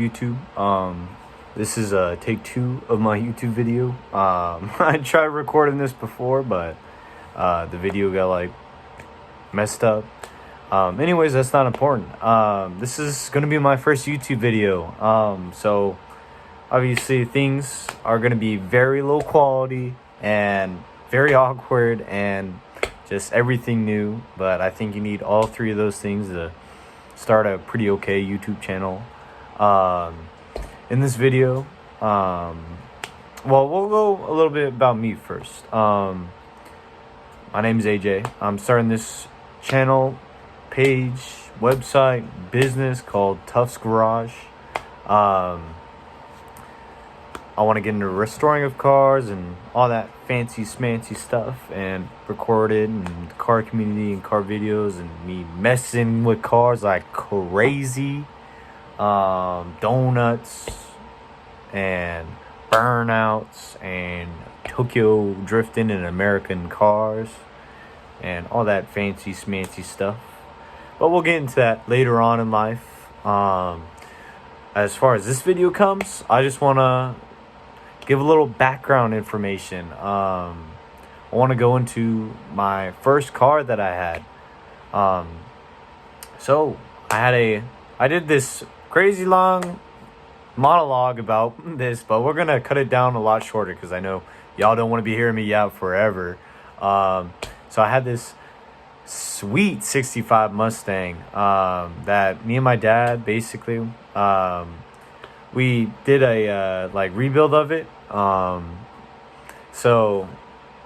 YouTube? This is take 2 of my YouTube video. I tried recording this before, but the video got like messed up. Anyways, that's not important. This is gonna be my first YouTube video. So obviously things are gonna be very low quality and very awkward and just everything new. But I think you need all 3 of those things to start a pretty okay YouTube channel. In this video, well, we'll go a little bit about me first. My name is AJ. I'm starting this channel, page, website, business called Tuff's Garage. I want to get into restoring of cars and all that fancy smancy stuff, and record it, and the car community and car videos, and me messing with cars like crazy. Donuts and burnouts and Tokyo drifting in American cars and all that fancy smancy stuff. But we'll get into that later on in life. As far as this video comes, I just want to give a little background information. I want to go into my first car that I had. So I did this crazy long monologue about this, but we're gonna cut it down a lot shorter because I know y'all don't want to be hearing me out forever. So I had this sweet 65 Mustang that me and my dad basically we did a like rebuild of it. So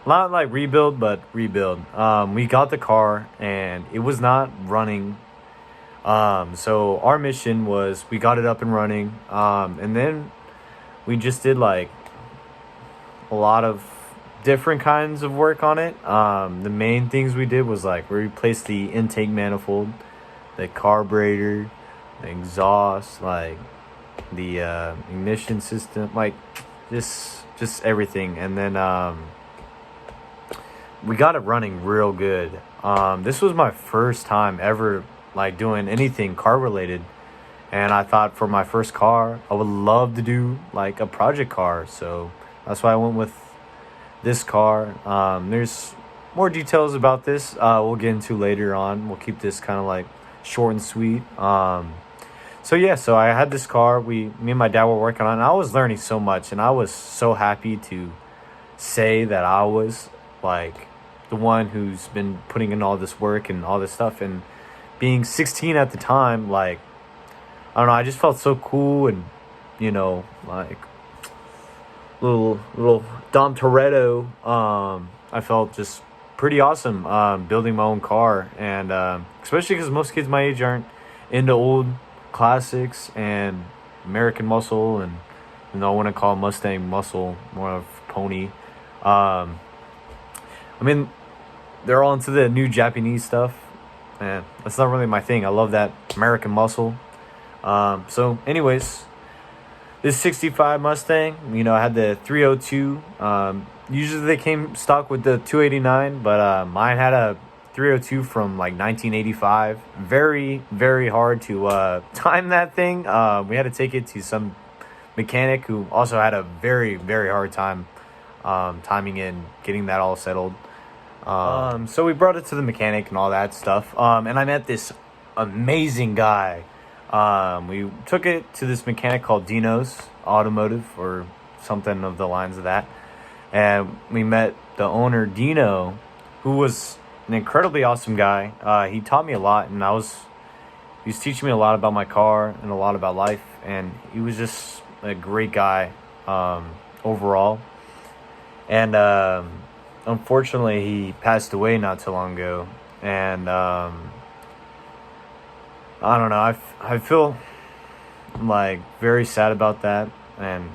not like rebuild, but rebuild. We got the car and it was not running. So our mission was we got it up and running. And then we just did like a lot of different kinds of work on it. The main things we did was like we replaced the intake manifold, the carburetor, the exhaust, like the ignition system, like just everything. And then we got it running real good. This was my first time ever like doing anything car related, and I thought for my first car I would love to do like a project car, so that's why I went with this car. There's more details about this we'll get into later on. We'll keep this kind of like short and sweet. So yeah, so I had this car, me and my dad were working on it, and I was learning so much, and I was so happy to say that I was like the one who's been putting in all this work and all this stuff. And being 16 at the time, like, I don't know, I just felt so cool, and, you know, like, little Dom Toretto. I felt just pretty awesome building my own car, and especially because most kids my age aren't into old classics and American muscle, and, you know, I want to call Mustang muscle, more of pony. I mean, they're all into the new Japanese stuff, and that's not really my thing. I love that American muscle. So anyways, this 65 Mustang, you know, I had the 302. Usually they came stock with the 289, but mine had a 302 from like 1985. Very, very hard to time that thing. We had to take it to some mechanic who also had a very, very hard time timing it and getting that all settled. So we brought it to the mechanic and all that stuff. And I met this amazing guy. We took it to this mechanic called Dino's Automotive or something of the lines of that. And we met the owner, Dino, who was an incredibly awesome guy. He taught me a lot, and he was teaching me a lot about my car and a lot about life. And he was just a great guy overall. And unfortunately, he passed away not too long ago, and I don't know. I feel like very sad about that and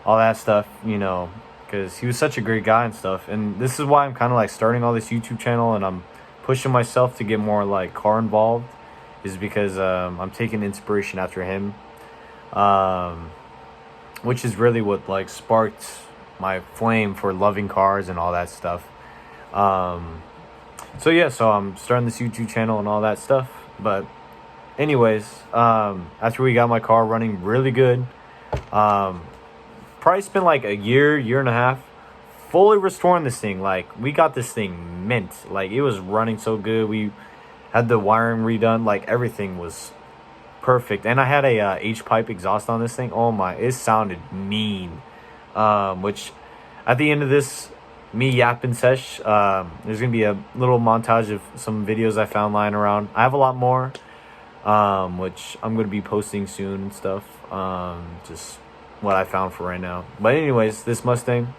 all that stuff, you know, because he was such a great guy and stuff. And this is why I'm kind of like starting all this YouTube channel, and I'm pushing myself to get more like car involved, is because I'm taking inspiration after him, which is really what like sparked my flame for loving cars and all that stuff. So yeah, so I'm starting this YouTube channel and all that stuff. But anyways, after we got my car running really good, probably spent like a year and a half fully restoring this thing. Like, we got this thing mint. Like, it was running so good. We had the wiring redone. Like, everything was perfect. And I had a H-pipe exhaust on this thing. Oh my, it sounded mean. Which at the end of this me yapping sesh, there's gonna be a little montage of some videos I found lying around. I have a lot more, which I'm gonna be posting soon and stuff. Just what I found for right now. But anyways, this Mustang,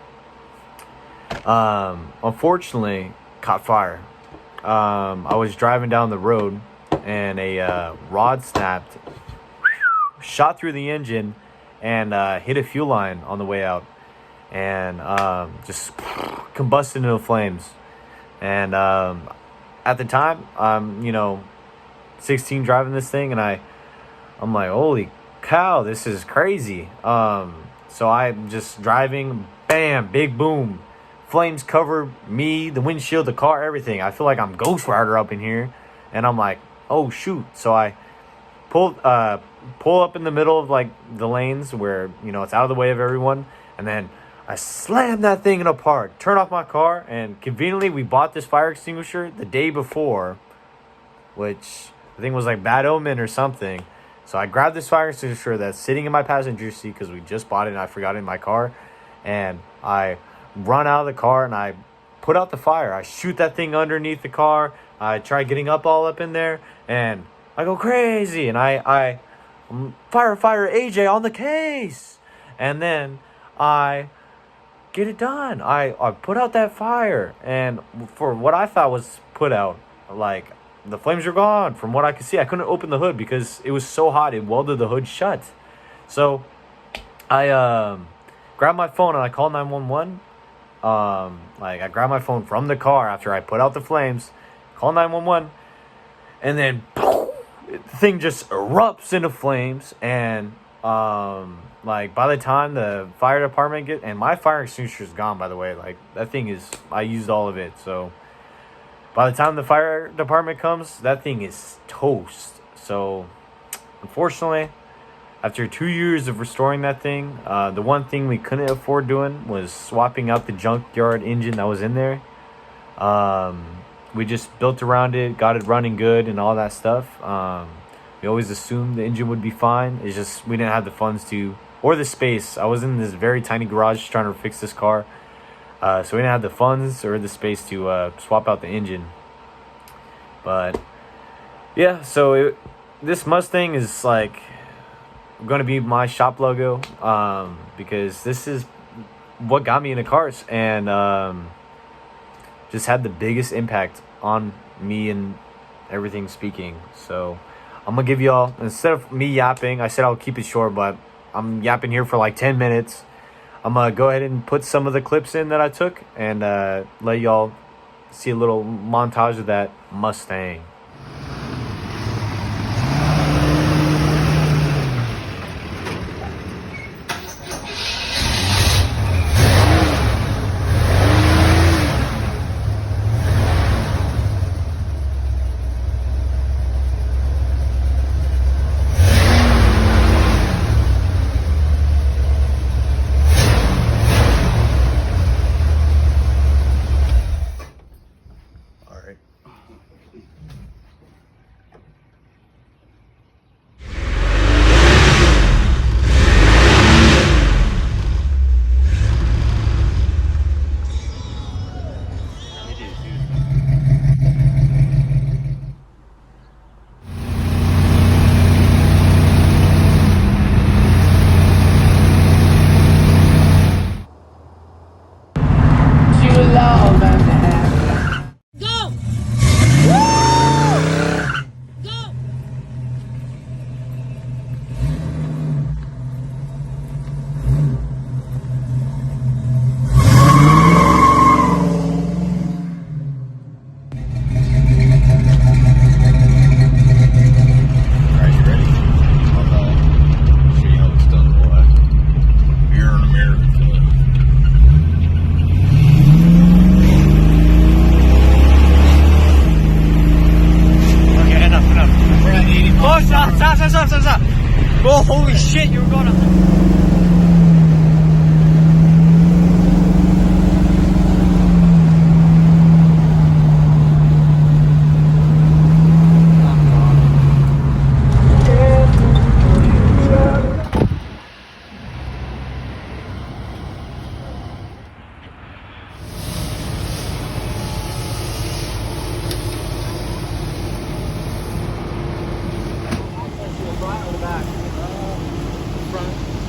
unfortunately, caught fire. I was driving down the road and a rod snapped, shot through the engine, and hit a fuel line on the way out, and just combusted into flames. And at the time, I'm 16 driving this thing, and I'm like, holy cow, this is crazy. So I'm just driving, bam, big boom, flames cover me, the windshield, the car, everything. I feel like I'm Ghost Rider up in here, and I'm like, oh shoot. So I pull up in the middle of like the lanes where it's out of the way of everyone, and then I slam that thing in a park, turn off my car, and conveniently we bought this fire extinguisher the day before, which I think was like bad omen or something. So I grabbed this fire extinguisher that's sitting in my passenger seat because we just bought it and I forgot it in my car, and I run out of the car and I put out the fire. I shoot that thing underneath the car. I try getting all up in there, and I go crazy, and I firefighter AJ on the case, and then I get it done. I put out that fire, and for what I thought was put out, like, the flames are gone. From what I could see, I couldn't open the hood because it was so hot it welded the hood shut. So I grabbed my phone and I called 911. Like, I grabbed my phone from the car after I put out the flames, call 911, and then the thing just erupts into flames. And like, by the time the fire department and my fire extinguisher is gone, by the way, like, that thing is, I used all of it. So by the time the fire department comes, that thing is toast. So unfortunately, after 2 years of restoring that thing, the one thing we couldn't afford doing was swapping out the junkyard engine that was in there. We just built around it, got it running good and all that stuff. We always assumed the engine would be fine. It's just we didn't have the funds to, or the space. I was in this very tiny garage trying to fix this car. So we didn't have the funds or the space to swap out the engine. But yeah, so this Mustang is like going to be my shop logo, because this is what got me into cars, and just had the biggest impact on me and everything speaking. So I'm gonna give y'all, instead of me yapping, I said I'll keep it short, but I'm yapping here for like 10 minutes. I'm gonna go ahead and put some of the clips in that I took, and let y'all see a little montage of that Mustang. Holy shit, you were going to...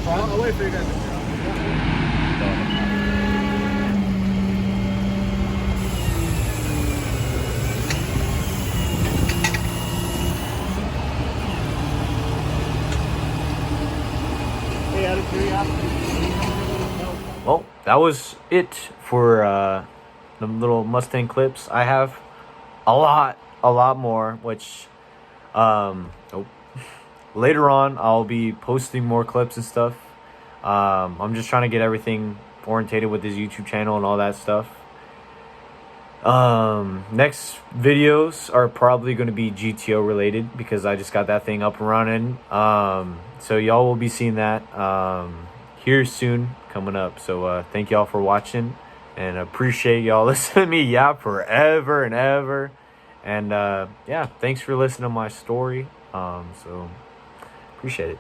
I'll wait for you guys. Hey, out of curiosity. Well, that was it for the little Mustang clips. I have a lot more, which later on I'll be posting more clips and stuff. I'm just trying to get everything orientated with this YouTube channel and all that stuff. Next videos are probably going to be GTO related because I just got that thing up and running. So y'all will be seeing that here soon coming up. So thank y'all for watching, and appreciate y'all listening to me yap forever and ever. And yeah, thanks for listening to my story. So appreciate it.